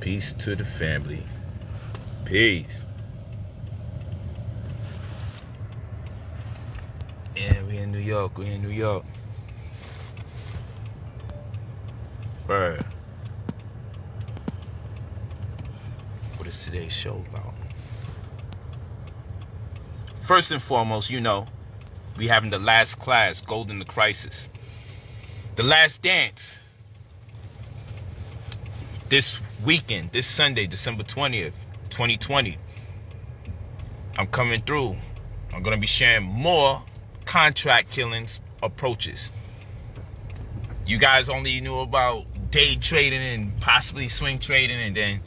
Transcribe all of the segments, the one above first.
Peace to the family. Peace. Yeah, we in New York. Bird. What is today's show about? First and foremost, we having the last class, Gold in the Crisis. The Last Dance. This weekend, this Sunday, December 20th, 2020. I'm coming through. I'm going to be sharing more contract killings approaches. You guys only knew about day trading and possibly swing trading, and then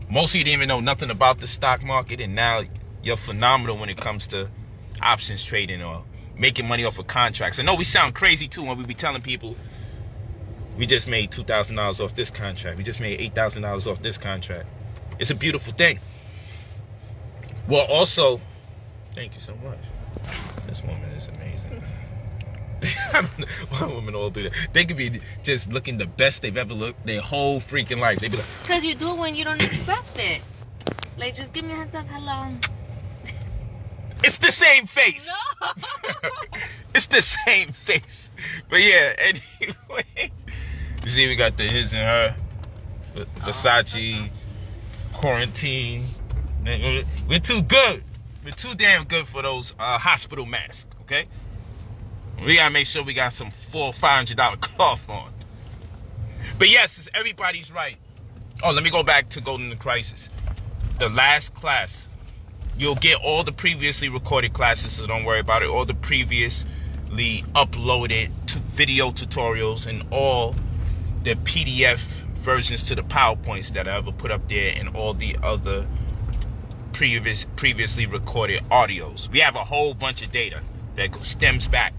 most of you didn't even know nothing about the stock market, and now you're phenomenal when it comes to options trading or making money off of contracts. I know we sound crazy too when we be telling people we just made $2,000 off this contract. We just made $8,000 off this contract. It's a beautiful thing. Well, also, thank you so much. This woman is amazing. Why women all do that? They could be just looking the best they've ever looked their whole freaking life. They be like, because you do it when you don't expect it. Like, just give me a heads up. Hello. it's the same face. No. It's the same face. But yeah, anyway. You see, we got the his and her, Versace, quarantine. We're too good. We're too damn good for those hospital masks, okay? We gotta make sure we got some $400 or $500 cloth on. But yes, it's everybody's right. Oh, let me go back to Gold in the Crisis. The last class. You'll get all the previously recorded classes, so don't worry about it. All the previously uploaded video tutorials and all the PDF versions to the PowerPoints that I ever put up there, and all the other previously recorded audios. We have a whole bunch of data that stems back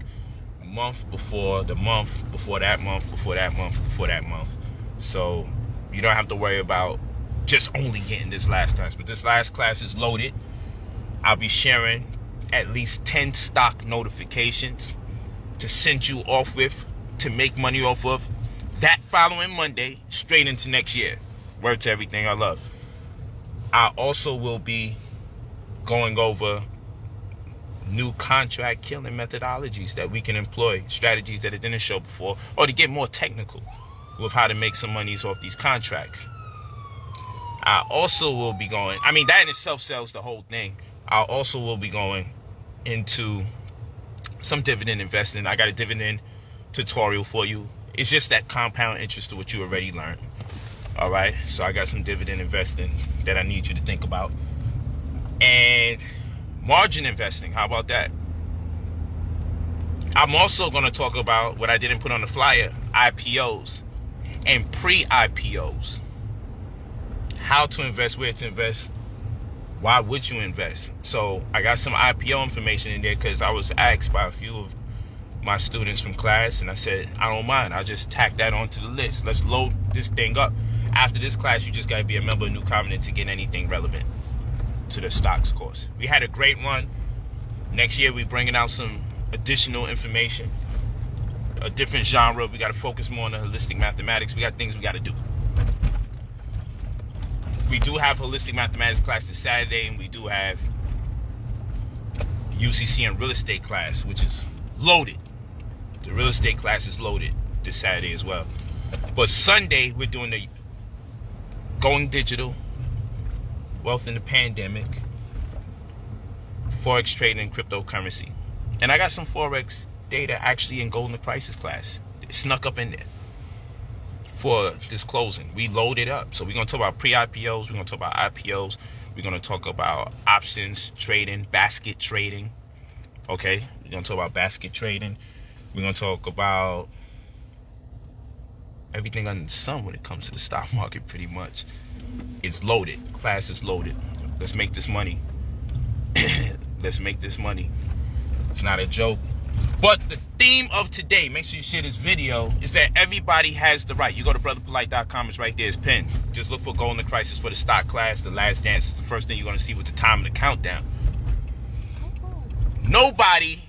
month before the month, before that month, before that month, before that month. So you don't have to worry about just only getting this last class. But this last class is loaded. I'll be sharing at least 10 stock notifications to send you off with, to make money off of, that following Monday, straight into next year. Word to everything I love. I also will be going over new contract killing methodologies that we can employ, strategies that I didn't show before, or to get more technical with how to make some monies off these contracts. I also will be going, that in itself sells the whole thing. I also will be going into some dividend investing. I got a dividend tutorial for you. It's just that compound interest to what you already learned. All right, so I got some dividend investing that I need you to think about. And margin investing, how about that? I'm also going to talk about what I didn't put on the flyer, IPOs and pre-IPOs. How to invest, where to invest, why would you invest? So I got some IPO information in there because I was asked by a few of my students from class, and I said, I don't mind. I'll just tack that onto the list. Let's load this thing up. After this class, you just got to be a member of New Covenant to get anything relevant to the stocks course. We had a great run. Next year, we're bringing out some additional information, a different genre. We got to focus more on the holistic mathematics. We got things we got to do. We do have holistic mathematics class this Saturday, and we do have UCC and real estate class, which is loaded. The real estate class is loaded this Saturday as well. But Sunday, we're doing the Going Digital, Wealth in the Pandemic, Forex Trading, and Cryptocurrency. And I got some Forex data actually in Gold in the Crisis class. It snuck up in there for this closing. We loaded up. So we're going to talk about pre-IPOs. We're going to talk about IPOs. We're going to talk about options trading, basket trading. Okay? We're going to talk about basket trading. We're going to talk about everything under the sun when it comes to the stock market, pretty much. It's loaded. Class is loaded. Let's make this money. Let's make this money. It's not a joke. But the theme of today, make sure you share this video, is that everybody has the right. You go to brotherpolight.com, it's right there, it's pinned. Just look for Gold in the Crisis for the stock class. The Last Dance is the first thing you're going to see with the time and the countdown. Nobody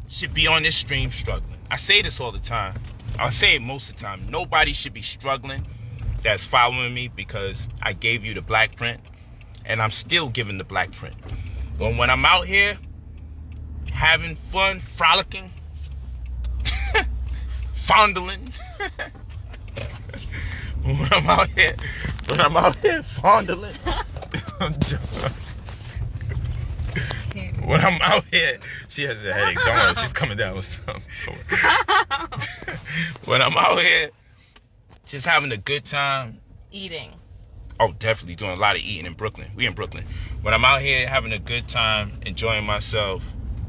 should be on this stream struggling. I say this all the time. I say it most of the time. Nobody should be struggling that's following me because I gave you the black print, and I'm still giving the black print. But when I'm out here having fun, frolicking, fondling, when I'm out here fondling, when I'm out here, she has a headache. Don't worry, she's coming down with something. When I'm out here just having a good time. Eating. Oh, definitely doing a lot of eating in Brooklyn. We in Brooklyn. When I'm out here having a good time, enjoying myself,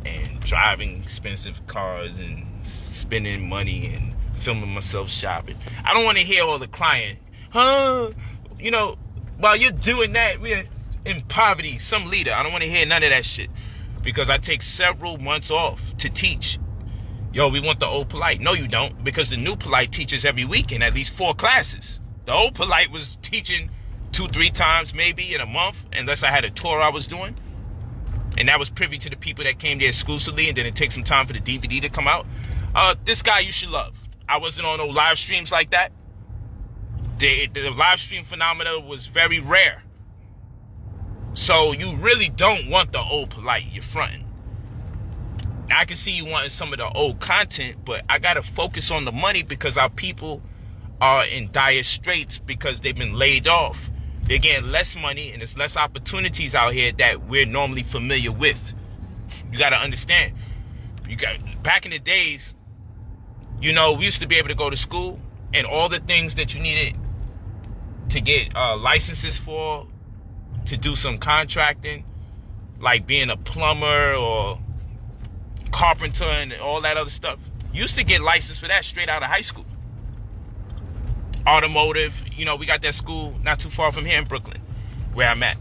and driving expensive cars and spending money and filming myself shopping, I don't want to hear all the crying. You know, while you're doing that, we're in poverty, some leader. I don't want to hear none of that shit. Because I take several months off to teach. Yo, we want the old Polight. No, you don't. Because the new Polight teaches every week in at least 4 classes. The old Polight was teaching 2-3 times maybe in a month, unless I had a tour I was doing. And that was privy to the people that came there exclusively, and then it takes some time for the DVD to come out. This guy you should love. I wasn't on no live streams like that. The live stream phenomena was very rare. So you really don't want the old Polight. You're fronting. Now I can see you wanting some of the old content, but I gotta focus on the money because our people are in dire straits because they've been laid off. They're getting less money and there's less opportunities out here that we're normally familiar with. You gotta understand. Back in the days, you know, we used to be able to go to school and all the things that you needed to get licenses for, to do some contracting, like being a plumber or carpenter and all that other stuff. Used to get licensed for that straight out of high school. Automotive, you know, we got that school not too far from here in Brooklyn, where I'm at.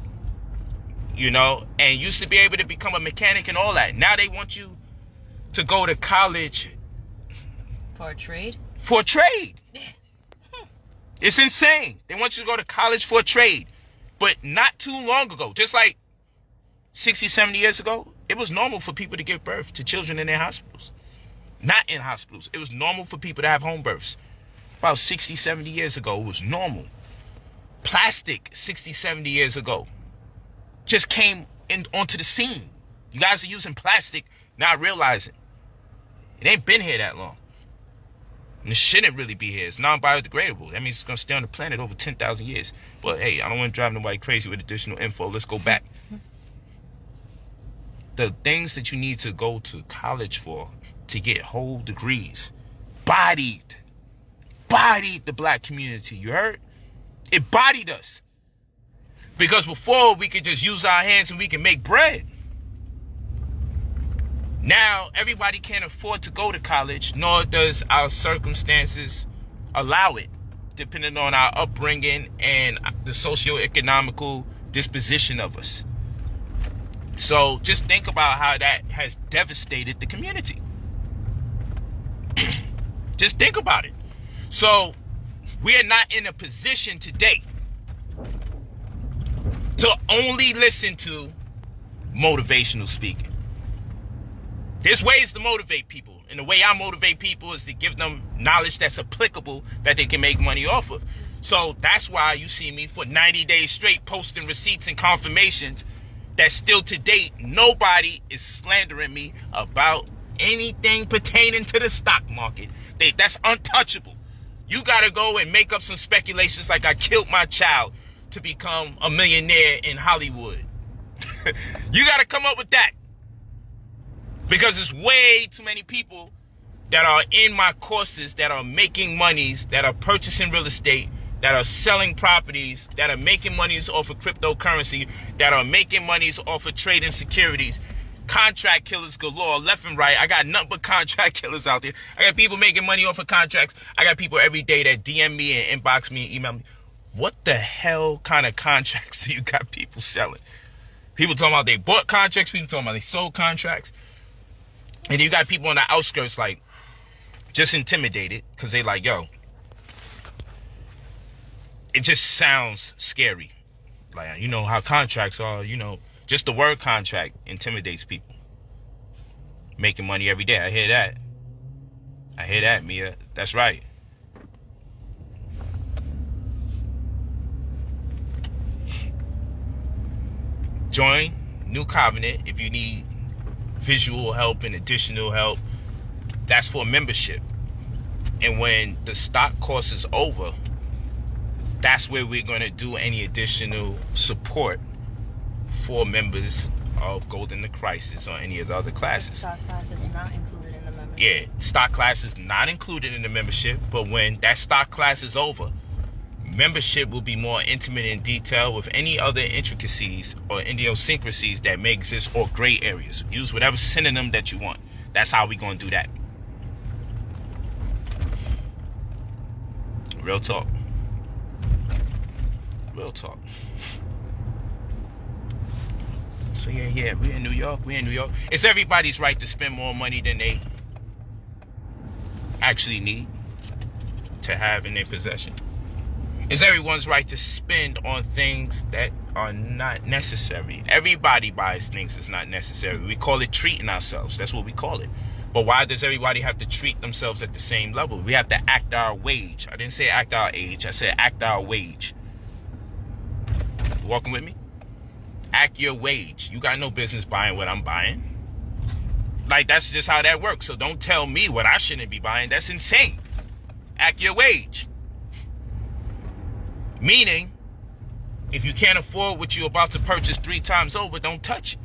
You know, and used to be able to become a mechanic and all that. Now they want you to go to college. For a trade? For a trade. It's insane. They want you to go to college for a trade. But not too long ago, just like 60, 70 years ago, it was normal for people to give birth to children in their hospitals. Not in hospitals. It was normal for people to have home births. About 60, 70 years ago, it was normal. Plastic, 60, 70 years ago, just came onto the scene. You guys are using plastic, not realizing. It ain't been here that long. And it shouldn't really be here. It's non-biodegradable. That means it's going to stay on the planet over 10,000 years. But hey, I don't want to drive nobody crazy with additional info. Let's go back. The things that you need to go to college for to get whole degrees bodied the black community. You heard? It bodied us. Because before we could just use our hands and we can make bread. Now, everybody can't afford to go to college, nor does our circumstances allow it, depending on our upbringing and the socioeconomical disposition of us. So just think about how that has devastated the community. Just think about it. So we are not in a position today to only listen to motivational speaking. There's ways to motivate people. And the way I motivate people is to give them knowledge that's applicable that they can make money off of. So that's why you see me for 90 days straight posting receipts and confirmations that still to date, nobody is slandering me about anything pertaining to the stock market. That's untouchable. You got to go and make up some speculations like I killed my child to become a millionaire in Hollywood. You got to come up with that. Because there's way too many people that are in my courses that are making monies, that are purchasing real estate, that are selling properties, that are making monies off of cryptocurrency, that are making monies off of trading securities. Contract killers galore, left and right. I got nothing but contract killers out there. I got people making money off of contracts. I got people every day that DM me and inbox me and email me. What the hell kind of contracts do you got people selling? People talking about they bought contracts. People talking about they sold contracts. And you got people on the outskirts like just intimidated because they like, yo, it just sounds scary. Like, you know how contracts are, you know, just the word contract intimidates people. Making money every day. I hear that, Mia. That's right. join New Covenant, if you need visual help and additional help, that's for membership. And when the stock course is over, that's where we're going to do any additional support for members of Golden to Crisis or any of the other classes. Stock class is not included in the membership. Yeah, stock class is not included in the membership, but when that stock class is over, membership will be more intimate in detail with any other intricacies or idiosyncrasies that may exist or gray areas. Use whatever synonym that you want. That's how we're going to do that. Real talk. Real talk. So yeah, we're in New York. It's everybody's right to spend more money than they actually need to have in their possession. It's everyone's right to spend on things that are not necessary. Everybody buys things that's not necessary. We call it treating ourselves. That's what we call it. But why does everybody have to treat themselves at the same level? We have to act our wage. I didn't say act our age. I said act our wage. You walking with me? Act your wage. You got no business buying what I'm buying. Like, that's just how that works. So don't tell me what I shouldn't be buying. That's insane. Act your wage. Meaning, if you can't afford what you're about to purchase 3 times over, don't touch it.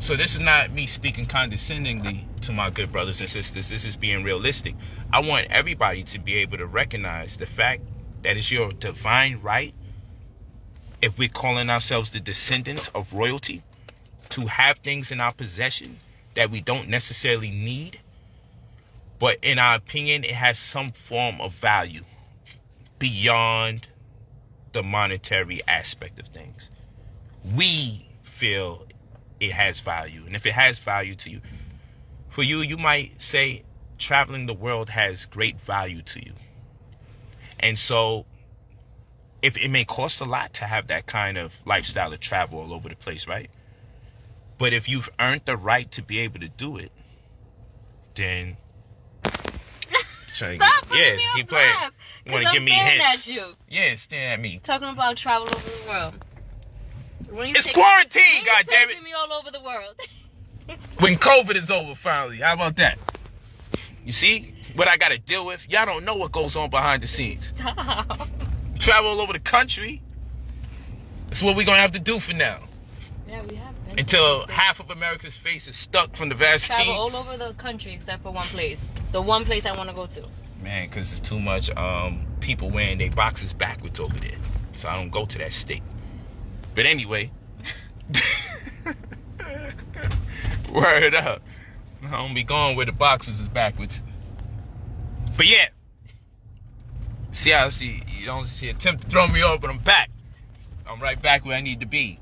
So this is not me speaking condescendingly to my good brothers and sisters. This is being realistic. I want everybody to be able to recognize the fact that it's your divine right, if we're calling ourselves the descendants of royalty, to have things in our possession that we don't necessarily need, but in our opinion, it has some form of value beyond the monetary aspect of things. We feel it has value. And if it has value to you, for you, you might say traveling the world has great value to you. And so if it may cost a lot to have that kind of lifestyle of travel all over the place, right? But if you've earned the right to be able to do it, then Stop putting me keep on playing. blast, You want to give me staring hints? at you. Yeah, stare at me. Talking about travel over the world. It's quarantine, goddammit. Taking me all over the world. When COVID is over, finally. How about that? You see what I got to deal with? Y'all don't know what goes on behind the scenes. Stop. Travel all over the country. That's what we're going to have to do for now. Yeah, we have been Until half of America's face is stuck from the vaccine. Travel all over the country except for one place. The one place I want to go to. Man, because there's too much people wearing their boxes backwards over there. So I don't go to that state. But anyway. Word up. I don't be going where the boxes is backwards. But yeah. See how she attempt to throw me off, but I'm back. I'm right back where I need to be.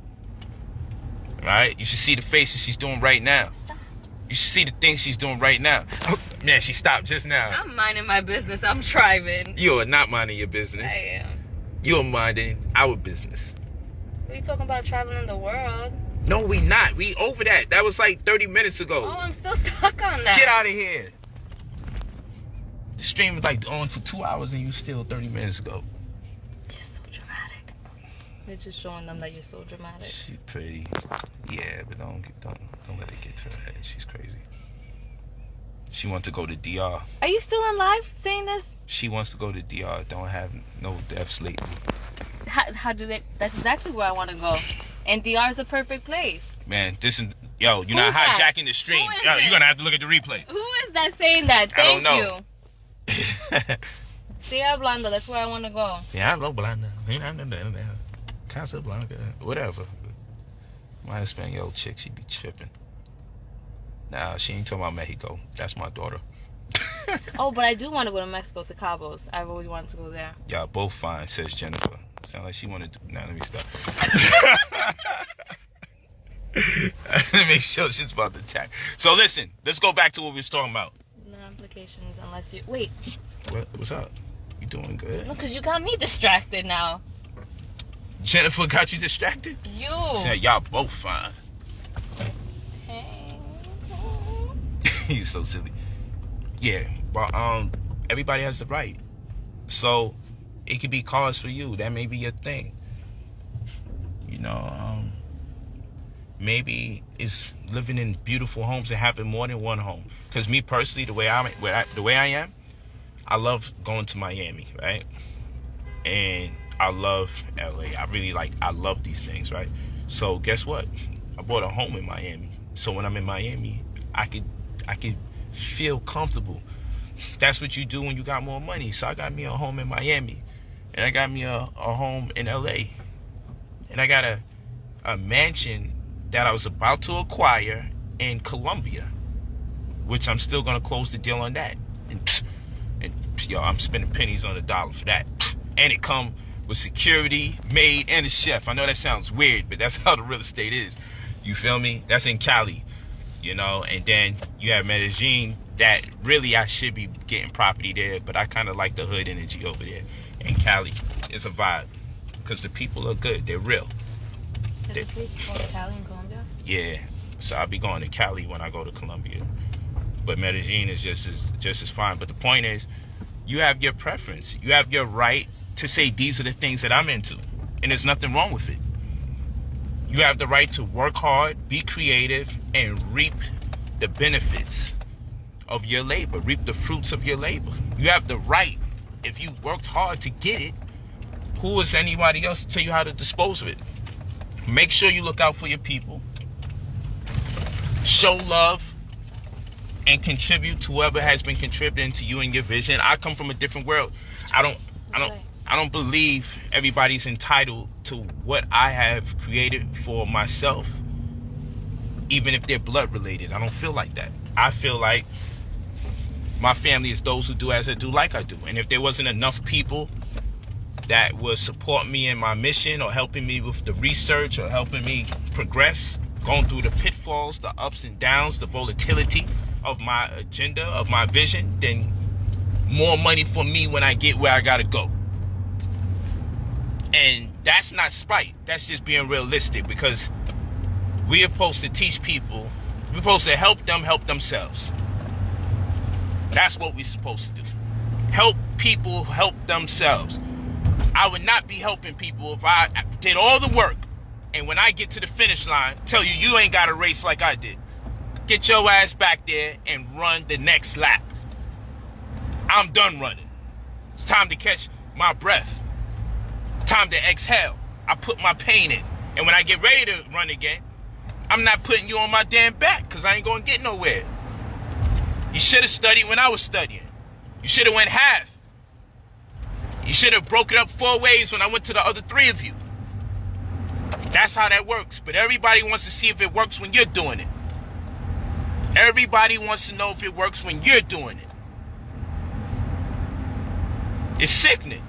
Alright? You should see the faces she's doing right now. You should see the things she's doing right now. Oh, man, she stopped just now. I'm minding my business. I'm driving. You are not minding your business. I am. You are minding our business. We talking about traveling the world. No, we not. We over that. That was like 30 minutes ago. Oh, I'm still stuck on that. Get out of here. The stream was like on for 2 hours and you still 30 minutes ago. You're so dramatic. You're just showing them that you're so dramatic. She's pretty. Yeah, but don't let it get to her head. She's crazy. She wants to go to DR. Are you still in live saying this? She wants to go to DR. Don't have no deaths lately. How do they? That's exactly where I want to go. And DR is the perfect place. Man, this is you're not hijacking the stream. Yo, you're gonna have to look at the replay. Who is that saying that? Thank I don't you. See Hablando, that's where I want to go. Yeah, I'm Blanda. Casablanca, whatever. My Espanol chick, she be tripping. Nah, she ain't talking about Mexico. That's my daughter. Oh, but I do want to go to Mexico, to Cabos. I've always wanted to go there. Y'all both fine, says Jennifer. Sound like she wanted to. Nah, let me stop. Let me show she's about to attack. So listen, let's go back to what we was talking about. No applications unless you... Wait. What's up? You doing good? No, because you got me distracted now. Jennifer got you distracted? You. She said, y'all both fine. Hey. He's so silly. Yeah, but everybody has the right. So It could be cars for you. That may be your thing. You know, maybe it's living in beautiful homes and having more than one home. Because me personally, the way I am, I love going to Miami, right? And I love LA. I love these things, right? So guess what? I bought a home in Miami. So when I'm in Miami, I could feel comfortable. That's what you do when you got more money. So I got me a home in Miami, and I got me a home in LA, and I got a mansion that I was about to acquire in Colombia, which I'm still gonna close the deal on that. And yo, I'm spending pennies on the dollar for that. And it come with security, maid, and a chef. I know that sounds weird, but that's how the real estate is. You feel me? That's in Cali, you know. And then you have Medellin, that really I should be getting property there, but I kind of like the hood energy over there. And Cali is a vibe because the people are good. They're real. There's a place called Cali in Colombia? Yeah. So I'll be going to Cali when I go to Colombia. But Medellin is just as fine. But the point is, you have your preference. You have your right to say these are the things that I'm into. And there's nothing wrong with it. You have the right to work hard, be creative, and reap the benefits of your labor. Reap the fruits of your labor. You have the right, if you worked hard to get it, who is anybody else to tell you how to dispose of it? Make sure you look out for your people. Show love and contribute to whoever has been contributing to you and your vision. I come from a different world. I don't believe everybody's entitled to what I have created for myself, even if they're blood related. I don't feel like that. I feel like my family is those who do as I do, like I do. And if there wasn't enough people that would support me in my mission, or helping me with the research, or helping me progress, going through the pitfalls, the ups and downs, the volatility of my agenda, of my vision, then more money for me when I get where I gotta go. And that's not spite. That's just being realistic, because we are supposed to teach people. We're supposed to help them help themselves. That's what we're supposed to do. Help people help themselves. I would not be helping people if I did all the work, and when I get to the finish line, tell you, you ain't got a race like I did. Get your ass back there and run the next lap. I'm done running. It's time to catch my breath. Time to exhale. I put my pain in. And when I get ready to run again, I'm not putting you on my damn back, because I ain't going to get nowhere. You should have studied when I was studying. You should have went half. You should have broke it up 4 ways when I went to the other 3 of you. That's how that works. But everybody wants to see if it works when you're doing it. Everybody wants to know if it works when you're doing it. It's sickening.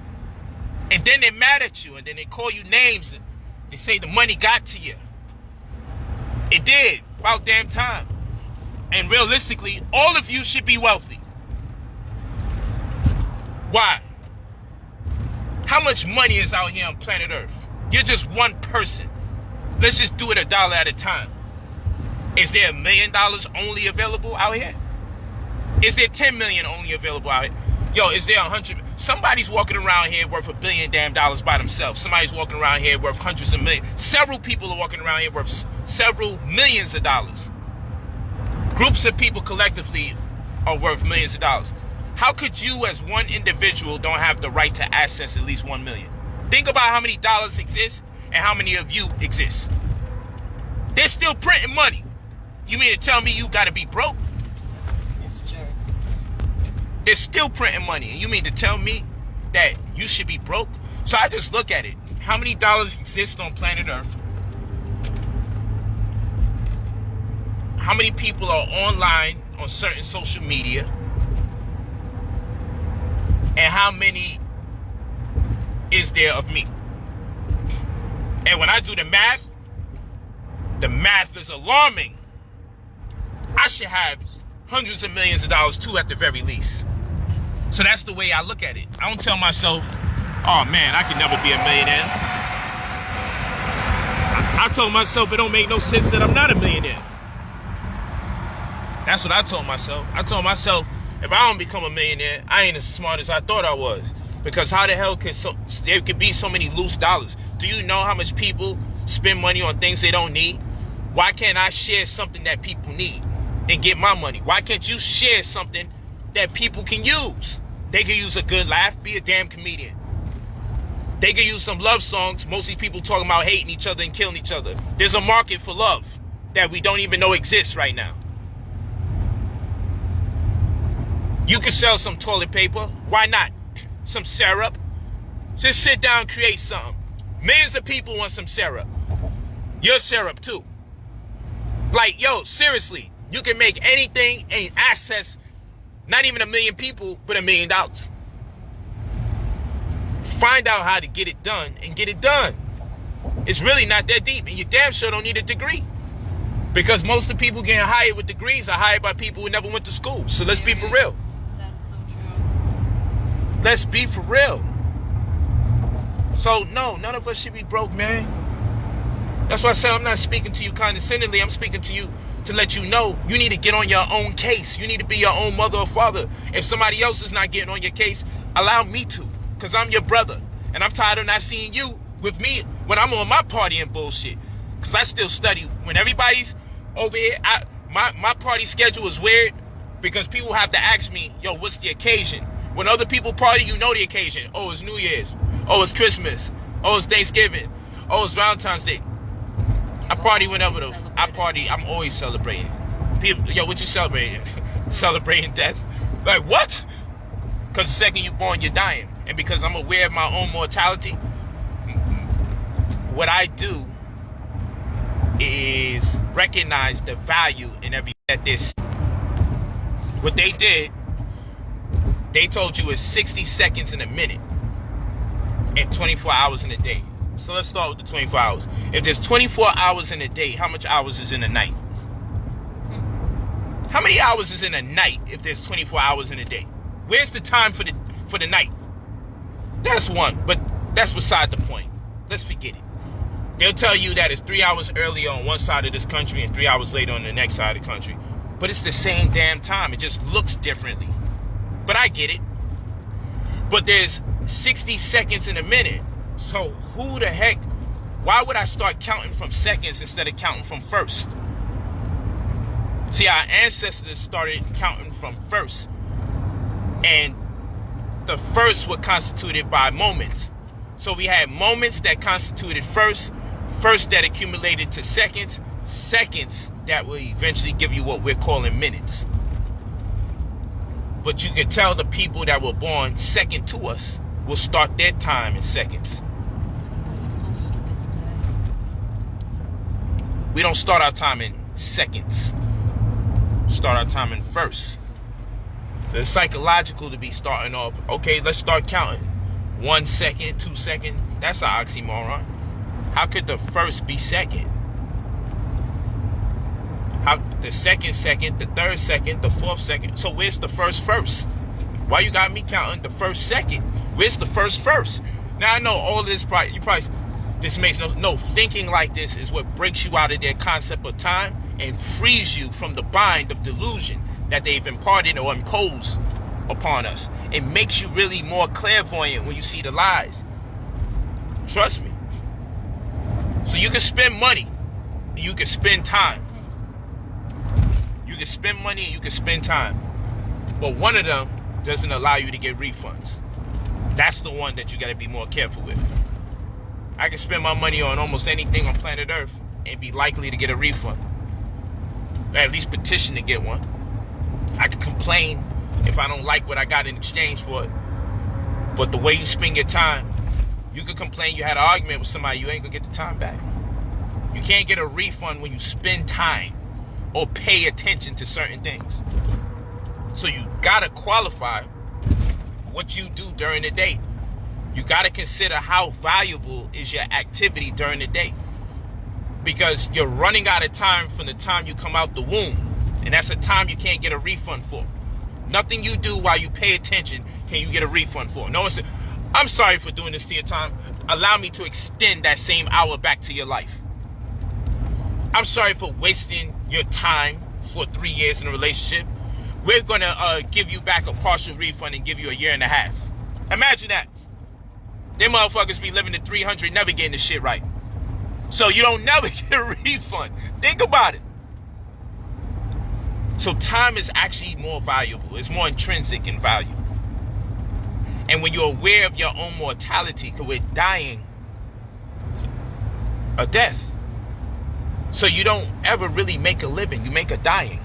And then they mad at you, and then they call you names, and they say the money got to you. It did. About damn time. And realistically, all of you should be wealthy. Why? How much money is out here on planet Earth? You're just one person. Let's just do it $1 at a time. Is there $1 million only available out here? Is there 10 million only available out here? Yo, is there 100? Somebody's walking around here worth $1 billion damn dollars by themselves. Somebody's walking around here worth hundreds of millions. Several people are walking around here worth several millions of dollars. Groups of people collectively are worth millions of dollars. How could you as one individual don't have the right to access at least 1 million? Think about how many dollars exist and how many of you exist. They're still printing money. You mean to tell me you gotta be broke? That's true. They're still printing money, and you mean to tell me that you should be broke? So I just look at it. How many dollars exist on planet Earth? How many people are online on certain social media? And how many is there of me? And when I do the math is alarming. I should have hundreds of millions of dollars too, at the very least. So that's the way I look at it. I don't tell myself, oh man, I can never be a millionaire. I told myself it don't make no sense that I'm not a millionaire. That's what I told myself. I told myself, if I don't become a millionaire, I ain't as smart as I thought I was. Because how the hell there could be so many loose dollars? Do you know how much people spend money on things they don't need? Why can't I share something that people need and get my money? Why can't you share something that people can use? They can use a good laugh, be a damn comedian. They can use some love songs. Most of these people talking about hating each other and killing each other. There's a market for love that we don't even know exists right now. You can sell some toilet paper. Why not? Some syrup. Just sit down and create something. Millions of people want some syrup. Your syrup too. Like, yo, seriously, you can make anything and access not even 1 million people, but $1 million. Find out how to get it done and get it done. It's really not that deep, and you damn sure don't need a degree. Because most of the people getting hired with degrees are hired by people who never went to school. So let's be for real. That's so true. Let's be for real. So no, none of us should be broke, man. That's why I said I'm not speaking to you condescendingly. I'm speaking to you to let you know you need to get on your own case. You need to be your own mother or father. If somebody else is not getting on your case, allow me to. Because I'm your brother. And I'm tired of not seeing you with me when I'm on my party and bullshit. Because I still study. When everybody's over here, my party schedule is weird. Because people have to ask me, yo, what's the occasion? When other people party, you know the occasion. Oh, it's New Year's. Oh, it's Christmas. Oh, it's Thanksgiving. Oh, it's Valentine's Day. I party whenever I'm always celebrating. People, yo, what you celebrating? Celebrating death? Like, what? Because the second you're born, you're dying. And because I'm aware of my own mortality, what I do is recognize the value in every at this. What they did, they told you it's 60 seconds in a minute and 24 hours in a day. So let's start with the 24 hours. If there's 24 hours in a day, how much hours is in a night? How many hours is in a night if there's 24 hours in a day? Where's the time for the night? That's one, but that's beside the point. Let's forget it. They'll tell you that it's 3 hours earlier on one side of this country and 3 hours later on the next side of the country. But it's the same damn time. It just looks differently. But I get it. But there's 60 seconds in a minute. So who the heck, why would I start counting from seconds instead of counting from first? See, our ancestors started counting from first. And the first were constituted by moments. So we had moments that constituted first that accumulated to seconds that will eventually give you what we're calling minutes. But you can tell the people that were born second to us will start their time in seconds. We don't start our time in seconds. Start our time in first. It's psychological to be starting off, okay, let's start counting. 1 second, 2 seconds. That's an oxymoron. How could the first be second? How the second, the third second, the fourth second. So where's the first? Why you got me counting the first second? Where's the first? Now I know all of this this makes no thinking like this is what breaks you out of their concept of time and frees you from the bind of delusion that they've imparted or imposed upon us. It makes you really more clairvoyant when you see the lies. Trust me. So you can spend money and you can spend time. You can spend money and you can spend time. But one of them doesn't allow you to get refunds. That's the one that you got to be more careful with. I can spend my money on almost anything on planet Earth and be likely to get a refund. Or at least petition to get one. I can complain if I don't like what I got in exchange for it. But the way you spend your time, you could complain you had an argument with somebody, you ain't gonna get the time back. You can't get a refund when you spend time or pay attention to certain things. So you gotta qualify what you do during the day. You gotta consider how valuable is your activity during the day. Because you're running out of time from the time you come out the womb. And that's a time you can't get a refund for. Nothing you do while you pay attention can you get a refund for. No one said, I'm sorry for doing this to your time. Allow me to extend that same hour back to your life. I'm sorry for wasting your time for 3 years in a relationship. We're going to give you back a partial refund and give you 1.5 years. Imagine that. Them motherfuckers be living to 300, never getting the shit right. So you don't never get a refund. Think about it. So time is actually more valuable. It's more intrinsic in value. And when you're aware of your own mortality, because we're dying a death. So you don't ever really make a living. You make a dying.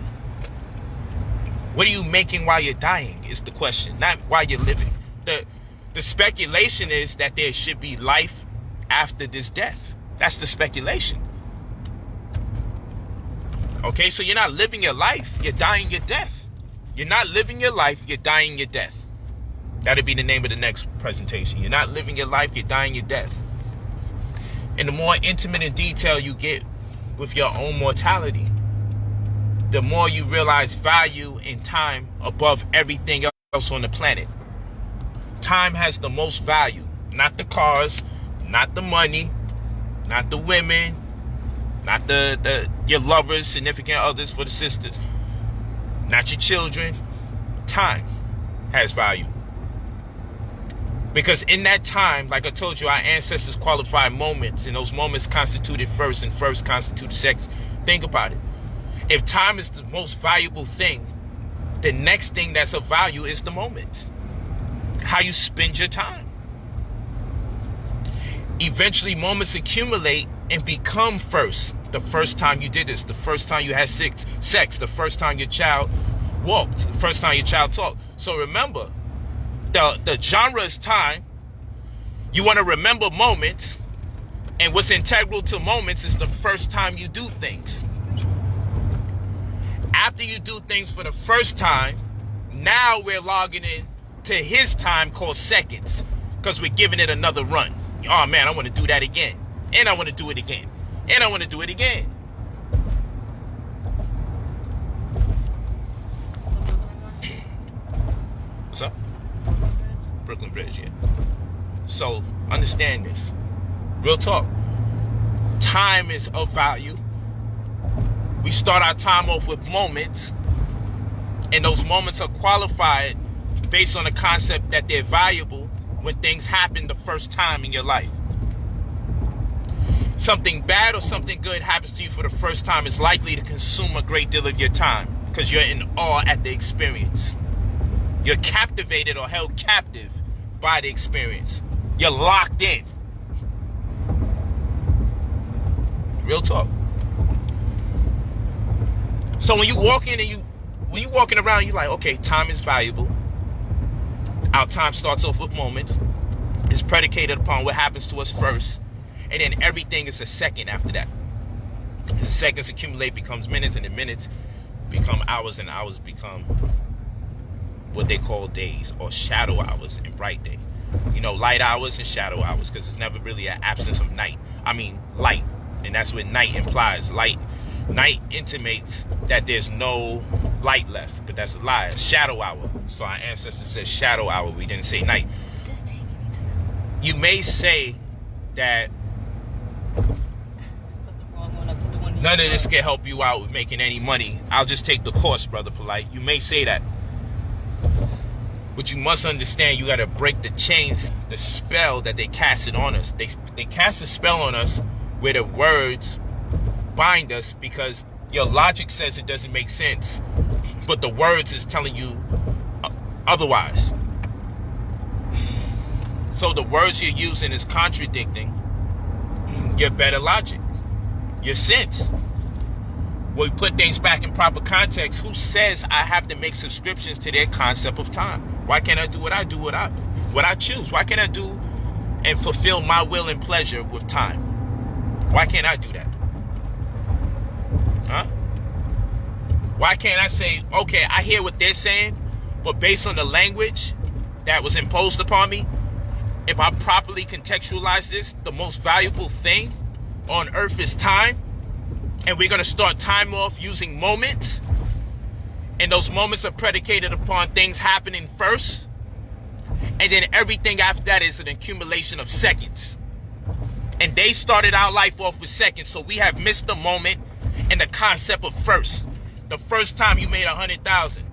What are you making while you're dying is the question, not while you're living. The speculation is that there should be life after this death. That's the speculation. Okay, so you're not living your life, you're dying your death. You're not living your life, you're dying your death. That'll be the name of the next presentation. You're not living your life, you're dying your death. And the more intimate and detail you get with your own mortality, the more you realize value in time above everything else on the planet. Time has the most value. Not the cars, not the money, not the women, not your lovers, significant others for the sisters, not your children. Time has value. Because in that time, like I told you, our ancestors qualified moments, and those moments constituted first, and first constituted second. Think about it. If time is the most valuable thing, the next thing that's of value is the moment. How you spend your time. Eventually, moments accumulate and become first. The first time you did this, the first time you had sex, the first time your child walked, the first time your child talked. So remember, the genre is time. You want to remember moments, and what's integral to moments is the first time you do things. After you do things for the first time, now we're logging in to his time called seconds, because we're giving it another run. Oh man, I want to do that again, and I want to do it again, and I want to do it again. What's up? Brooklyn Bridge, yeah. So understand this. Real talk. Time is of value. We start our time off with moments, and those moments are qualified based on the concept that they're valuable when things happen the first time in your life. Something bad or something good happens to you for the first time is likely to consume a great deal of your time because you're in awe at the experience. You're captivated or held captive by the experience. You're locked in. Real talk. So when you walk in and when you're walking around, you're like, okay, time is valuable. Our time starts off with moments. It's predicated upon what happens to us first. And then everything is a second after that. As seconds accumulate, becomes minutes, and then minutes become hours, and hours become what they call days, or shadow hours and bright day. You know, light hours and shadow hours, because it's never really an absence of night. I mean, light. And that's what night implies. Light. Night intimates that there's no light left, but that's a lie. Shadow hour. So our ancestors said shadow hour. We didn't say night. Is this taking me to that? You may say that Put the wrong one. I put the one. none of this can help you out with making any money. I'll just take the course, Brother Polight. You may say that. But you must understand, you got to break the chains, the spell that they casted on us. They cast a spell on us where the words bind us because your logic says it doesn't make sense, but the words is telling you otherwise. So the words you're using is contradicting your better logic, your sense. When we put things back in proper context, who says I have to make subscriptions to their concept of time? Why can't I do what I do, what I choose? Why can't I do and fulfill my will and pleasure with time? Why can't I do that? Huh? Why can't I say, okay, I hear what they're saying, but based on the language that was imposed upon me, if I properly contextualize this, the most valuable thing on earth is time, and we're going to start time off using moments, and those moments are predicated upon things happening first, and then everything after that is an accumulation of seconds. And they started our life off with seconds, so we have missed the moment and the concept of first. The first time you made 100,000,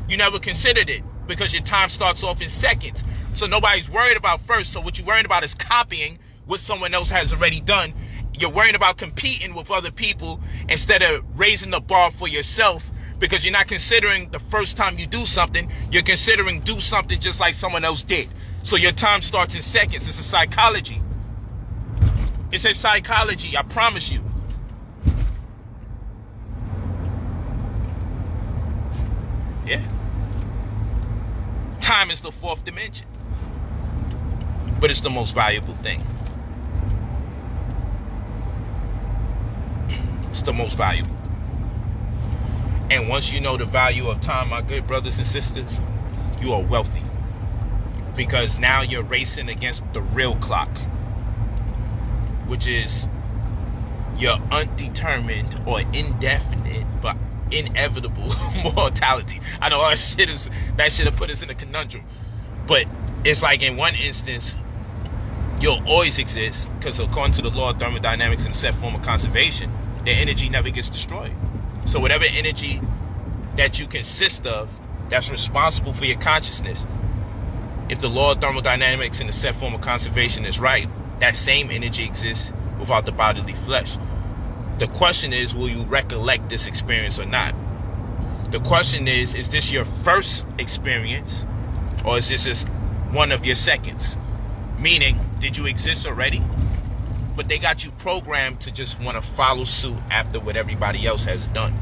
you never considered it because your time starts off in seconds. So nobody's worried about first. So what you're worried about is copying what someone else has already done. You're worried about competing with other people instead of raising the bar for yourself, because you're not considering the first time you do something. You're considering do something just like someone else did. So your time starts in seconds. It's a psychology. It's a psychology, I promise you. Yeah. Time is the fourth dimension. But it's the most valuable thing. It's the most valuable. And once you know the value of time, my good brothers and sisters, you are wealthy. Because now you're racing against the real clock, which is your undetermined or indefinite but inevitable mortality. I know that shit have put us in a conundrum. But it's like in one instance, you'll always exist, because according to the law of thermodynamics and the set form of conservation, the energy never gets destroyed. So whatever energy that you consist of that's responsible for your consciousness, if the law of thermodynamics and the set form of conservation is right, that same energy exists without the bodily flesh. The question is, will you recollect this experience or not? The question is this your first experience, or is this just one of your seconds? Meaning, did you exist already? But they got you programmed to just want to follow suit after what everybody else has done.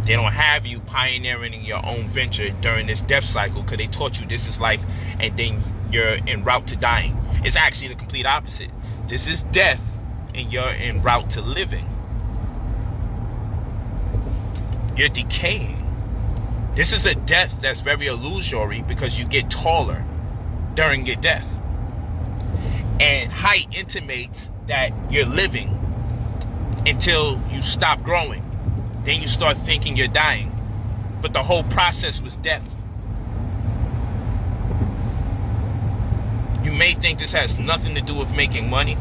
They don't have you pioneering your own venture during this death cycle, because they taught you this is life and then you're en route to dying. It's actually the complete opposite. This is death and you're en route to living. You're decaying. This is a death that's very illusory, because you get taller during your death. And height intimates that you're living until you stop growing. Then you start thinking you're dying. But the whole process was death. You may think this has nothing to do with making money.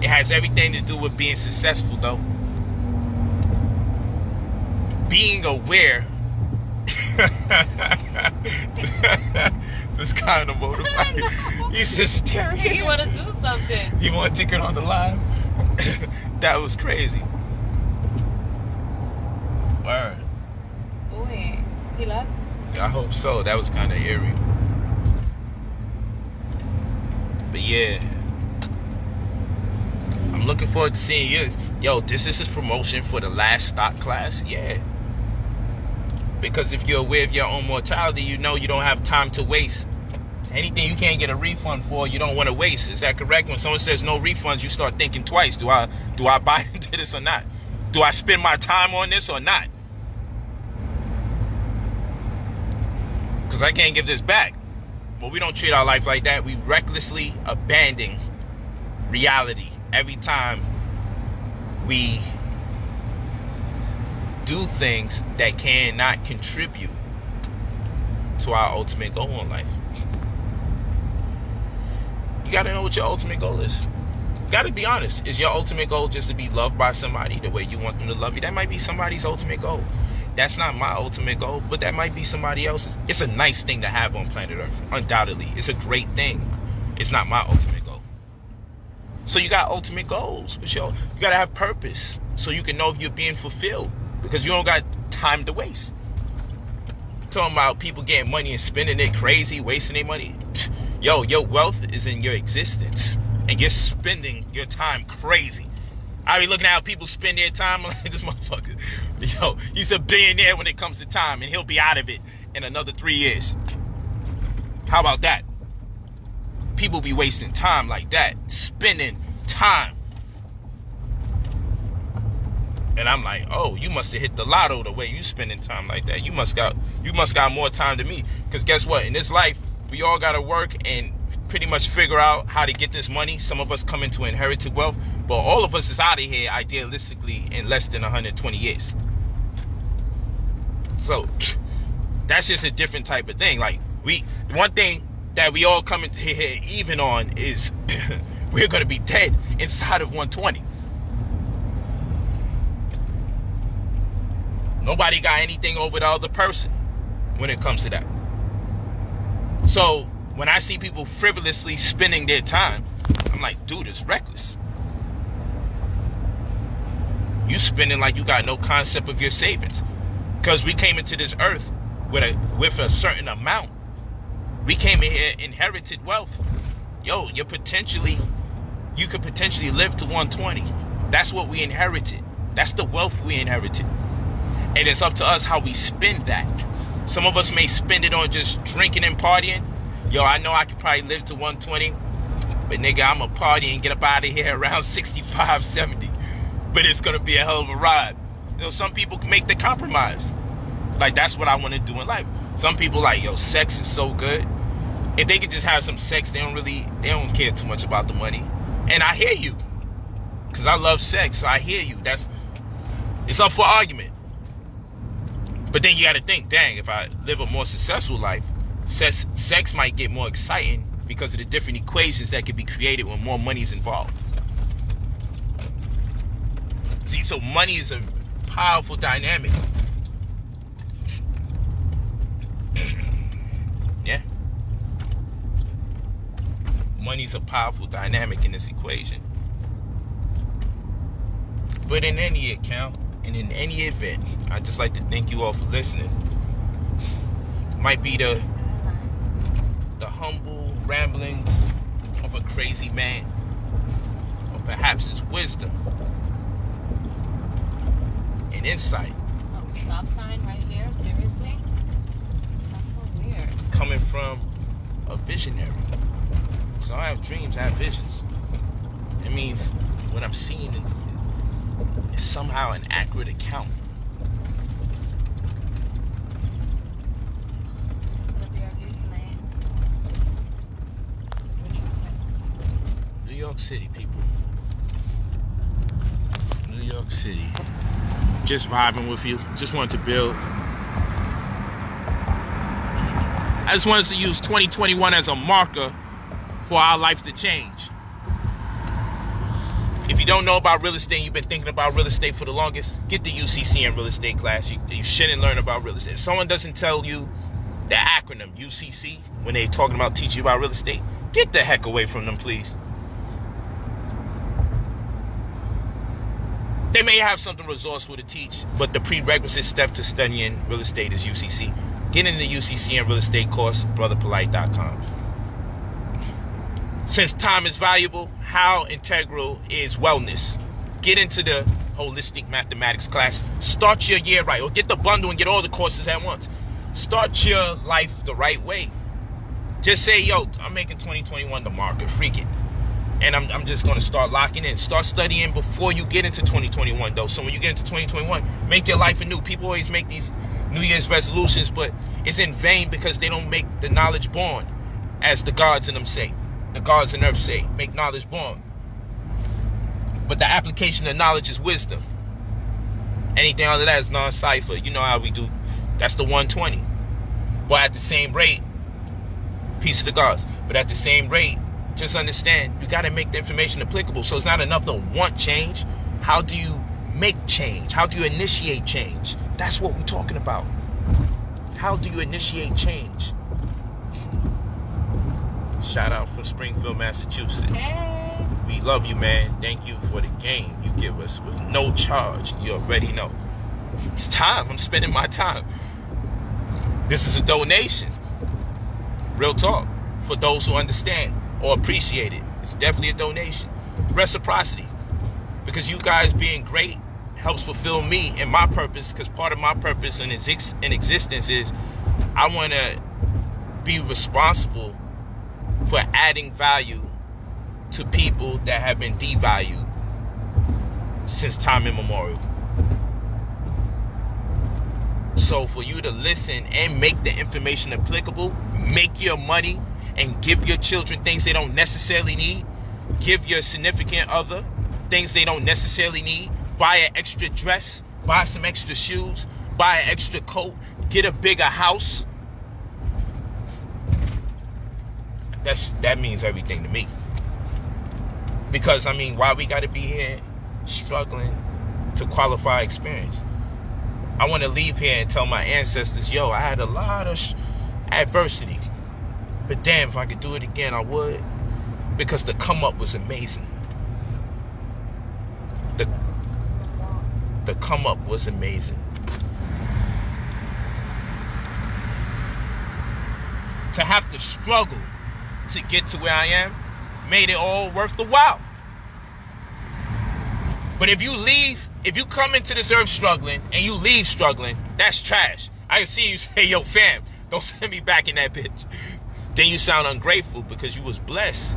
It has everything to do with being successful, though. Being aware. This kind of motivated. He's just staring. He want to do something. He want to take it on the live. That was crazy. Word. Wait, he left? I hope so. That was kind of eerie. But yeah, I'm looking forward to seeing you. Yo, this is his promotion for the last stock class. Yeah. Because if you're aware of your own mortality, you know you don't have time to waste. Anything you can't get a refund for, you don't want to waste. Is that correct? When someone says no refunds, you start thinking twice. Do I buy into this or not? Do I spend my time on this or not? Because I can't give this back. But we don't treat our life like that. We recklessly abandon reality every time we do things that cannot contribute to our ultimate goal in life. You gotta know what your ultimate goal is. You gotta be honest. Is your ultimate goal just to be loved by somebody the way you want them to love you? That might be somebody's ultimate goal. That's not my ultimate goal, but that might be somebody else's. It's a nice thing to have on planet Earth, undoubtedly. It's a great thing. It's not my ultimate goal. So you got ultimate goals, but you gotta have purpose so you can know if you're being fulfilled, because you don't got time to waste. Talking about people getting money and spending it crazy, wasting their money. Yo, your wealth is in your existence, and you're spending your time crazy. I be looking at how people spend their time. I'm like, this motherfucker, yo, he's a billionaire when it comes to time, and he'll be out of it in another 3 years. How about that? People be wasting time like that, spending time. And I'm like, oh, you must have hit the lotto the way you spending time like that. You must got more time than me. Because guess what? In this life, we all got to work and pretty much figure out how to get this money. Some of us come into inherited wealth, but all of us is out of here idealistically in less than 120 years. So that's just a different type of thing. Like, one thing that we all come into here even on is we're going to be dead inside of 120. Nobody got anything over the other person when it comes to that. So when I see people frivolously spending their time, I'm like, dude, it's reckless. You spending like you got no concept of your savings. Because we came into this earth with a certain amount. We came in here, inherited wealth. Yo, you could potentially live to 120. That's what we inherited. That's the wealth we inherited. And it's up to us how we spend that. Some of us may spend it on just drinking and partying. Yo, I know I could probably live to 120, but nigga, I'm a party and get up out of here around 65, 70. But it's gonna be a hell of a ride. You know, some people can make the compromise. Like, that's what I want to do in life. Some people like, yo, sex is so good. If they could just have some sex, they don't care too much about the money. And I hear you, because I love sex, so I hear you. It's up for argument. But then you got to think, dang, if I live a more successful life, sex might get more exciting because of the different equations that can be created when more money is involved. See, so money is a powerful dynamic. Yeah. Money's a powerful dynamic in this equation. But in any account and in any event, I'd just like to thank you all for listening. Might be the humble ramblings of a crazy man, or perhaps his wisdom and insight. Oh, stop sign right here? Seriously? That's so weird. Coming from a visionary. Because I don't have dreams, I have visions. It means what I'm seeing is somehow an accurate account. It's gonna be our view tonight. New York City, people. New York City. Just vibing with you. Just wanted to build. I just wanted to use 2021 as a marker for our life to change. If you don't know about real estate, you've been thinking about real estate for the longest, get the UCC and real estate class. You shouldn't learn about real estate. If someone doesn't tell you the acronym UCC when they're talking about teaching you about real estate, get the heck away from them, please. They may have something resourceful to teach, but the prerequisite step to studying real estate is UCC. Get in the UCC and real estate course, brotherpolight.com. Since time is valuable, how integral is wellness? Get into the holistic mathematics class. Start your year right, or get the bundle and get all the courses at once. Start your life the right way. Just say, yo, I'm making 2021 the marker. Freak it. And I'm just going to start locking in. Start studying before you get into 2021, though. So when you get into 2021, make your life anew. People always make these New Year's resolutions, but it's in vain because they don't make the knowledge born, as the gods in them say. The gods in earth say, make knowledge born. But the application of knowledge is wisdom. Anything other than that is non-cipher. You know how we do. That's the 120. But at the same rate, peace to the gods. But at the same rate, just understand, you got to make the information applicable. So it's not enough to want change. How do you make change? How do you initiate change? That's what we're talking about. How do you initiate change? Shout out from Springfield, Massachusetts. Hey. We love you, man. Thank you for the game you give us with no charge. You already know. It's time. I'm spending my time. This is a donation. Real talk. For those who understand or appreciate it. It's definitely a donation. Reciprocity. Because you guys being great helps fulfill me and my purpose, because part of my purpose in existence is I want to be responsible for adding value to people that have been devalued since time immemorial. So for you to listen and make the information applicable, make your money and give your children things they don't necessarily need, give your significant other things they don't necessarily need, buy an extra dress, buy some extra shoes, buy an extra coat, get a bigger house. That means everything to me. Because, I mean, why we got to be here struggling to qualify experience? I want to leave here and tell my ancestors, yo, I had a lot of adversity. But damn, if I could do it again, I would. Because the come up was amazing. The come up was amazing. To have to struggle to get to where I am made it all worth the while. But if you leave, if you come into this earth struggling and you leave struggling, that's trash. I can see you say, yo, fam, don't send me back in that bitch. Then you sound ungrateful because you was blessed.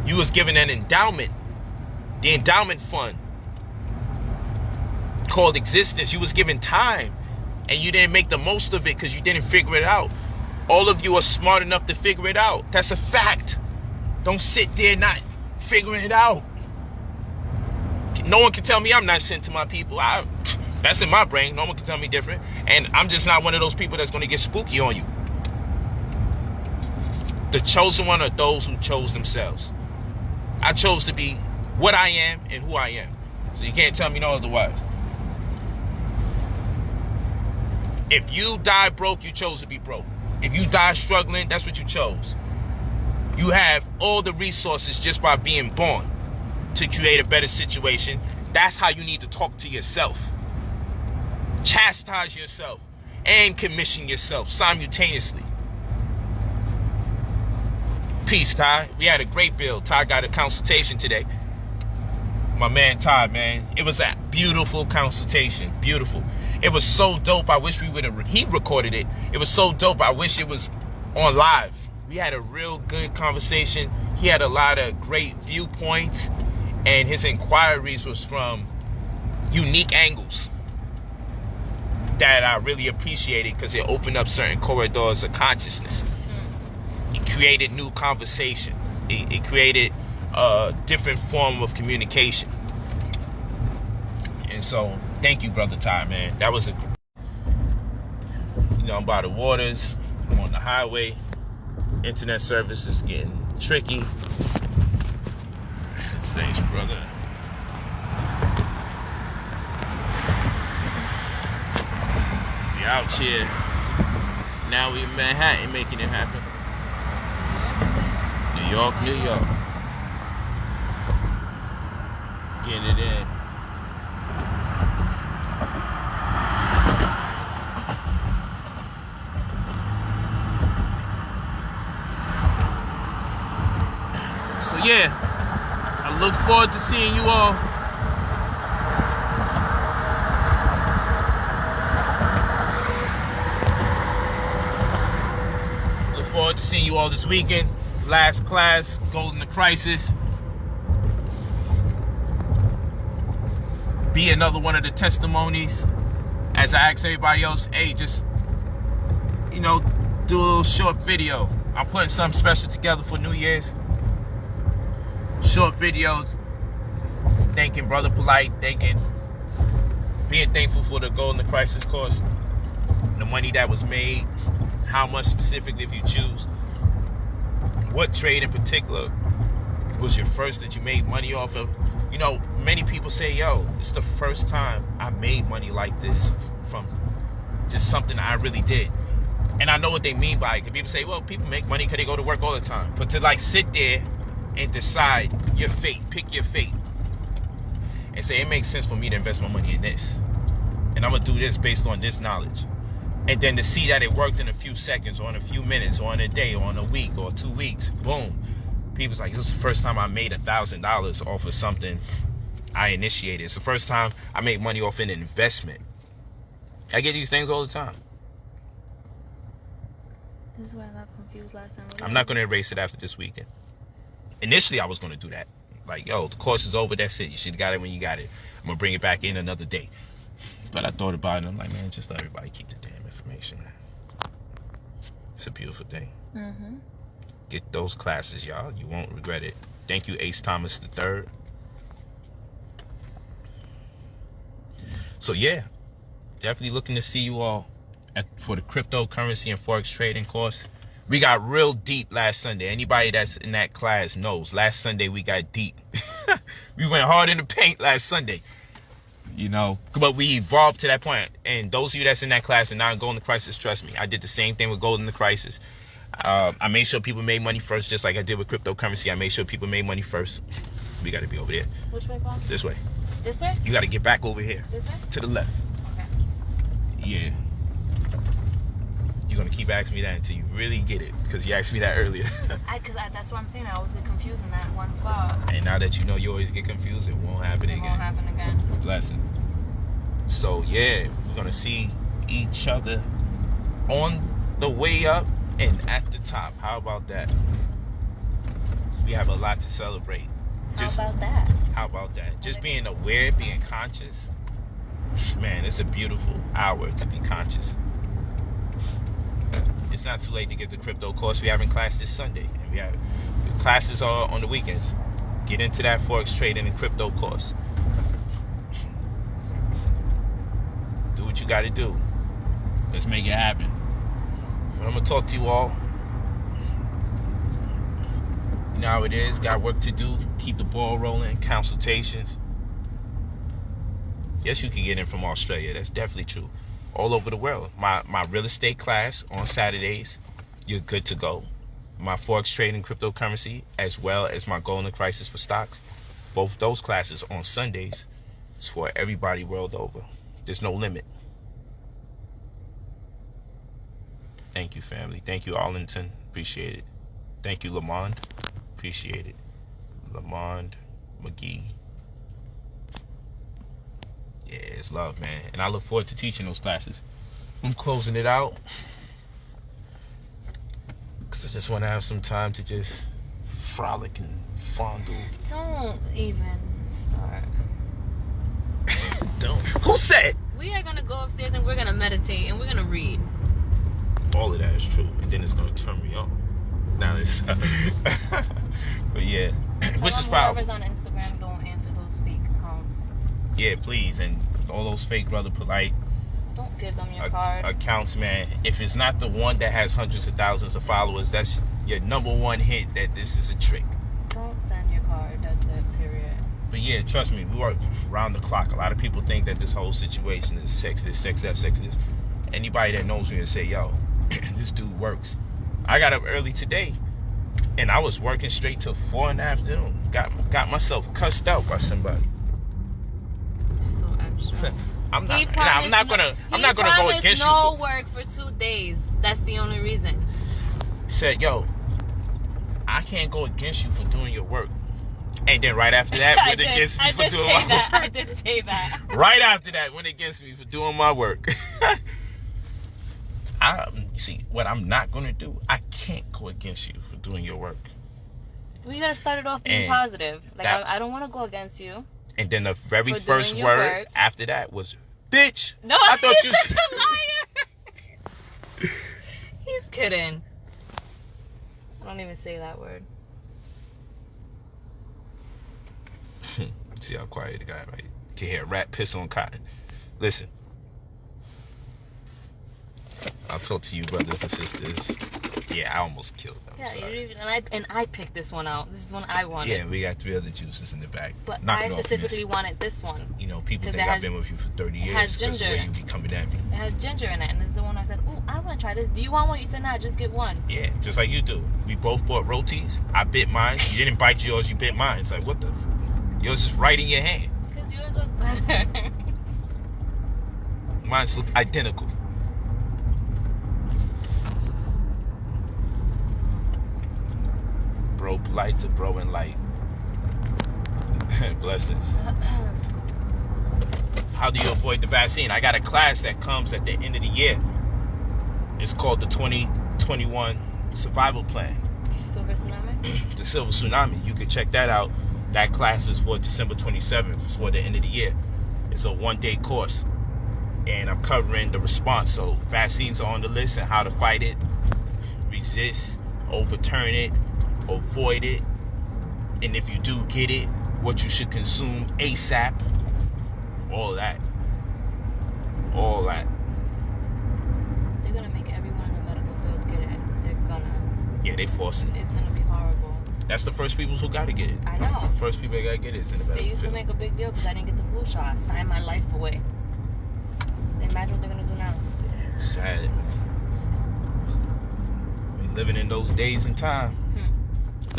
You was given an endowment. The endowment fund called existence. You was given time and you didn't make the most of it because you didn't figure it out. All of you are smart enough to figure it out. That's a fact. Don't sit there not figuring it out. No one can tell me I'm not sent to my people. That's in my brain. No one can tell me different. And I'm just not one of those people that's going to get spooky on you. The chosen one are those who chose themselves. I chose to be what I am and who I am. So you can't tell me no otherwise. If you die broke, you chose to be broke. If you die struggling, that's what you chose. You have all the resources just by being born to create a better situation. That's how you need to talk to yourself. Chastise yourself and commission yourself simultaneously. Peace, Ty. We had a great build. Ty got a consultation today. My man Ty, man. It was a beautiful consultation. Beautiful. It was so dope. I wish we would have... He recorded it. It was so dope. I wish it was on live. We had a real good conversation. He had a lot of great viewpoints. And his inquiries was from unique angles that I really appreciated because it opened up certain corridors of consciousness. It created new conversation. It created a different form of communication. And so, thank you, Brother Ty, man. That was I'm by the waters. I'm on the highway. Internet service is getting tricky. Thanks, brother. We out here. Now we in Manhattan making it happen. New York, New York. Getting it in. So yeah, I look forward to seeing you all. Look forward to seeing you all this weekend. Last class, Golden the Crisis. Be another one of the testimonies. As I ask everybody else, hey, just, do a little short video. I'm putting something special together for New Year's. Short videos. Thanking Brother Polight. Being thankful for the Golden the Crisis course. The money that was made. How much specifically if you choose. What trade in particular was your first that you made money off of? Many people say, yo, it's the first time I made money like this from just something I really did. And I know what they mean by it. Because people say, well, people make money because they go to work all the time. But to sit there and decide your fate, pick your fate, and say, it makes sense for me to invest my money in this. And I'm going to do this based on this knowledge. And then to see that it worked in a few seconds, or in a few minutes, or in a day, or in a week, or 2 weeks, boom. People's like, this is the first time I made $1,000 off of something I initiated. It's the first time I made money off an investment. I get these things all the time. This is why I got confused last time. I'm not going to erase it after this weekend. Initially, I was going to do that. Like, yo, the course is over, that's it. You should have got it when you got it. I'm going to bring it back in another day. But I thought about it, and I'm like, man, just let everybody keep the damn information, man. It's a beautiful thing. Mm-hmm. Get those classes, y'all. You won't regret it. Thank you, Ace Thomas III. So, yeah. Definitely looking to see you all for the cryptocurrency and forex trading course. We got real deep last Sunday. Anybody that's in that class knows. Last Sunday, we got deep. We went hard in the paint last Sunday. But we evolved to that point. And those of you that's in that class and not in Golden Crisis, trust me, I did the same thing with Golden Crisis. I made sure people made money first, just like I did with cryptocurrency. I made sure people made money first. We got to be over there. Which way, Bob? This way. This way? You got to get back over here. This way? To the left. Okay. Yeah. You're going to keep asking me that until you really get it, because you asked me that earlier. Because that's what I'm saying. I always get confused in that one spot. And now that you know you always get confused, it won't happen again. It won't happen again. Blessing. So, yeah, we're going to see each other on the way up and at the top. How about that? We have a lot to celebrate. How about that? How about that? Just being aware, being conscious. Man, it's a beautiful hour to be conscious. It's not too late to get the crypto course. We're having class this Sunday. And we have classes are on the weekends. Get into that Forex trading and crypto course. Do what you got to do. Let's make it happen. But I'm going to talk to you all. You know how it is. Got work to do. Keep the ball rolling. Consultations. Yes, you can get in from Australia. That's definitely true. All over the world. My real estate class on Saturdays, you're good to go. My Forex trading cryptocurrency, as well as my Golden Crisis for stocks, both those classes on Sundays. It's for everybody world over. There's no limit. Thank you, family. Thank you, Arlington. Appreciate it. Thank you, Lamond. Appreciate it. Lamond McGee. Yeah, it's love, man. And I look forward to teaching those classes. I'm closing it out because I just want to have some time to just frolic and fondle. Don't even start. Don't. Who said? We are going to go upstairs and we're going to meditate and we're going to read. All of that is true. And then it's going to turn me on. Now it's... but yeah. Which is powerful. Whoever's on Instagram, don't answer those fake accounts. Yeah, please. And all those fake Polight don't give them your card. Accounts, man. If it's not the one that has hundreds of thousands of followers, that's your number one hint that this is a trick. Don't send your card. That's it, period. But yeah, trust me, we work round the clock. A lot of people think that this whole situation is sex this, sex that, sex this. Anybody that knows me will say, yo, this dude works. I got up early today and I was working straight till 4 in the afternoon. Got myself cussed out by somebody. So extra. I'm not gonna go against you. No work for 2 days. That's the only reason. Said, yo, I can't go against you for doing your work. And then right after that, went against me for doing my work. I did say that. Right after that, went against me for doing my work. See, what I'm not gonna do, I can't go against you for doing your work. We gotta start it off being positive. Like I don't want to go against you. And then the very first word after that was, bitch. No, I thought he's you such a liar. He's kidding. I don't even say that word. See how quiet the guy, right? You can hear a rat piss on cotton. Listen. I'll talk to you, brothers and sisters. Yeah, I almost killed them. Yeah, and I picked this one out. This is one I wanted. Yeah, we got 3 other juices in the back. But I specifically wanted this one. You know, people think I've been with you for 30 years. It has ginger. The way you be coming at me. It has ginger in it, and this is the one I said, "Oh, I want to try this. Do you want one?" You said, "Nah, just get one." Yeah, just like you do. We both bought rotis. I bit mine. You didn't bite yours. You bit mine. It's like, what the? Yours is right in your hand. Because yours look better. Mine's look identical. Bro polite to bro in light. Blessings. How do you avoid the vaccine? I got a class that comes at the end of the year. It's called the 2021 Survival Plan. Silver Tsunami? The Silver Tsunami. You can check that out. That class is for December 27th. It's for the end of the year. It's a 1-day course. And I'm covering the response. So vaccines are on the list and how to fight it, resist, overturn it, avoid it, and if you do get it, what you should consume ASAP. All that. They're gonna make everyone in the medical field get it. They're gonna. Yeah, they forcing it. It's gonna be horrible. That's the first people who gotta get it. I know. First people that gotta get it is in the medical field. They used to make a big deal because I didn't get the flu shot. Sign my life away. Imagine what they're gonna do now. Yeah, sad. We're living in those days and time.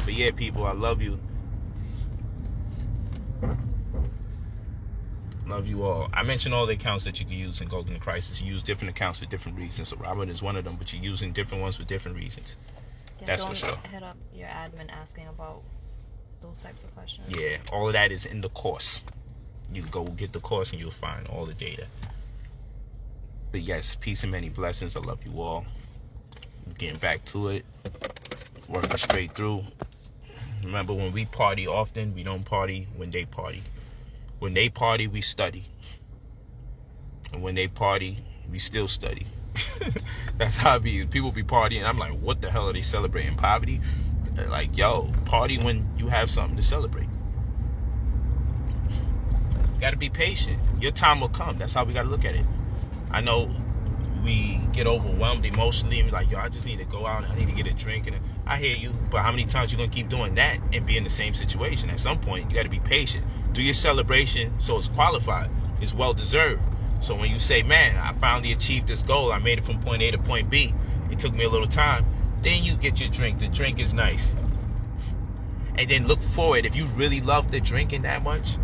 But yeah, people, I love you. Love you all. I mentioned all the accounts that you can use in Golden Crisis. You use different accounts for different reasons. So Robert is one of them, but you're using different ones for different reasons. Yeah, that's for sure. Hit up your admin asking about those types of questions. Yeah, all of that is in the course. You go get the course and you'll find all the data. But yes, peace and many blessings. I love you all. Getting back to it. Working straight through. Remember, when we party often, we don't party when they party. When they party, we study. And when they party, we still study. That's how it be. People be partying. I'm like, what the hell are they celebrating? Poverty? They're like, yo, party when you have something to celebrate. You gotta be patient. Your time will come. That's how we gotta look at it. I know we get overwhelmed emotionally and be like, yo, I just need to go out and I need to get a drink. And I hear you, but how many times you gonna keep doing that and be in the same situation? At some point, you gotta be patient. Do your celebration so it's qualified. It's well deserved. So when you say, man, I finally achieved this goal, I made it from point A to point B, it took me a little time, then you get your drink. The drink is nice. And then look forward. If you really love the drinking that much,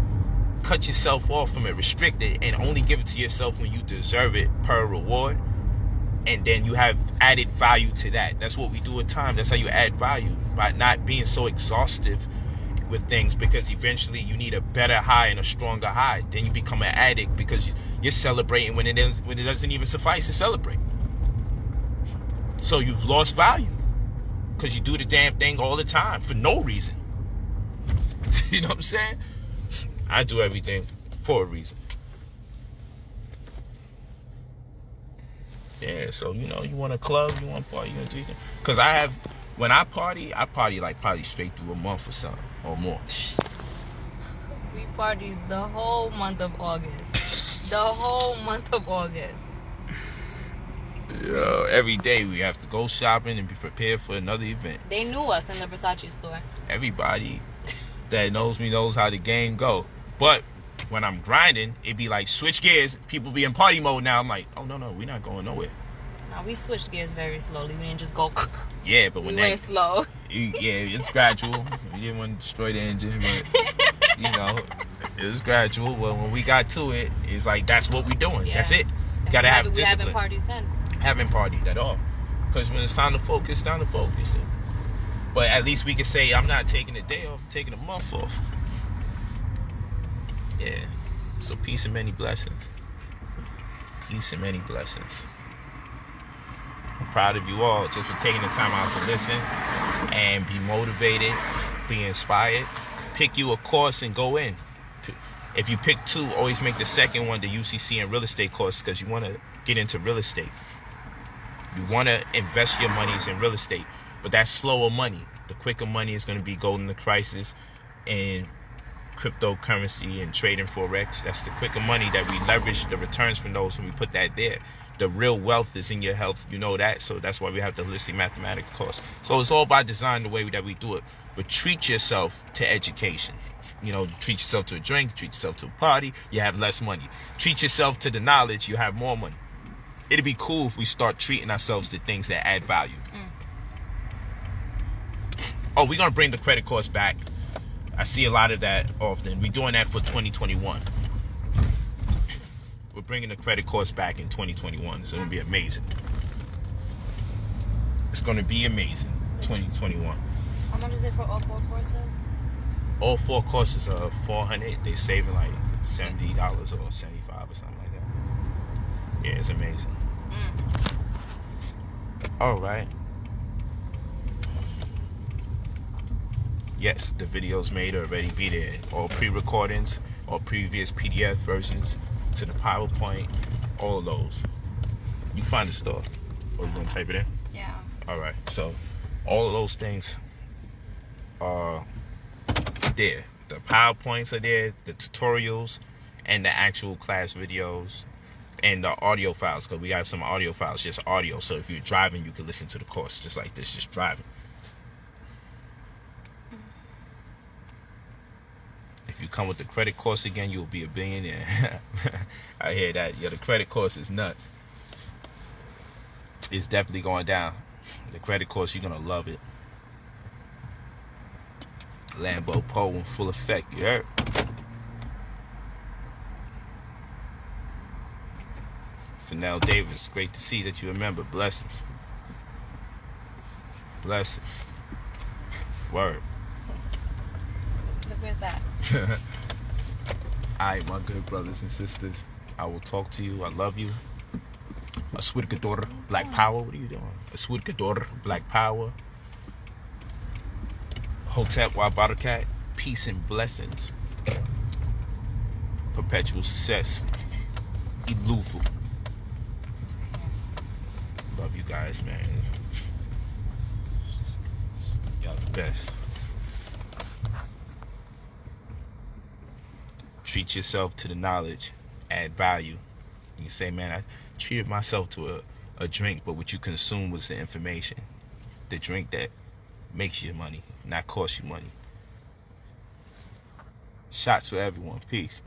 cut yourself off from it, restrict it, and only give it to yourself when you deserve it per reward. And then you have added value to that. That's what we do with time. That's how you add value, by not being so exhaustive with things, because eventually you need a better high and a stronger high. Then you become an addict because you're celebrating when it doesn't even suffice to celebrate. So you've lost value because you do the damn thing all the time for no reason. You know what I'm saying? I do everything for a reason. Yeah, so you know, you want a club, you want to party, you want to do anything. Because when I party like probably straight through a month or something, or more. We partied the whole month of August. The whole month of August. Yo, every day we have to go shopping and be prepared for another event. They knew us in the Versace store. Everybody that knows me knows how the game go. But when I'm grinding, it be like switch gears. People be in party mode now. I'm like, oh no, we're not going nowhere. No, we switched gears very slowly. We didn't just go. Yeah, but when we went slow. It's gradual. We didn't want to destroy the engine, but you know, it was gradual. Well, when we got to it, it's like that's what we doing. Yeah. That's it. Gotta have discipline. We haven't partied since. Haven't partied at all. Because when it's time to focus, it's time to focus. But at least we can say, I'm not taking a day off, I'm taking a month off. Yeah. So peace and many blessings. Peace and many blessings. I'm proud of you all just for taking the time out to listen and be motivated, be inspired. Pick you a course and go in. If you pick two, always make the second one the UCC and real estate course, because you want to get into real estate. You want to invest your monies in real estate, but that's slower money. The quicker money is going to be Golden Crisis and cryptocurrency and trading forex. That's the quicker money that we leverage the returns from those, and we put that there. The real wealth is in your health, you know that. So that's why we have the holistic mathematics course. So it's all by design, the way that we do it. But treat yourself to education. You know, treat yourself to a drink, treat yourself to a party, you have less money. Treat yourself to the knowledge, you have more money. It'd be cool if we start treating ourselves to things that add value. Oh, we're going to bring the credit course back. I see a lot of that often. We're doing that for 2021. We're bringing the credit course back in 2021. It's going to be amazing. It's going to be amazing. 2021. How much is it for all 4 courses? All 4 courses are $400. They saving like $70 or $75 or something like that. Yeah, it's amazing. All right. Yes, the videos made already be there. All pre-recordings, all previous PDF versions to the PowerPoint, all of those. You can find the store. Or you want to type it in? Yeah. All right. So all of those things are there. The PowerPoints are there, the tutorials, and the actual class videos, and the audio files, because we have some audio files, just audio. So if you're driving, you can listen to the course just like this, just driving. If you come with the credit course again, you'll be a billionaire. I hear that. Yeah, the credit course is nuts. It's definitely going down. The credit course, you're gonna love it. Lambo Pole in full effect, you heard? Fennell Davis, great to see that you remember. Blessings. Blessings. Word. Look at that. Alright, my good brothers and sisters. I will talk to you. I love you. Aswidgador, Black Power. What are you doing? Aswidgador, Black Power. Hotep Wa Barakat. Peace and blessings. Perpetual success. Ilufu. Love you guys, man. Y'all the best. Treat yourself to the knowledge. Add value. You say, man, I treated myself to a drink, but what you consume was the information. The drink that makes you money, not costs you money. Shots for everyone. Peace.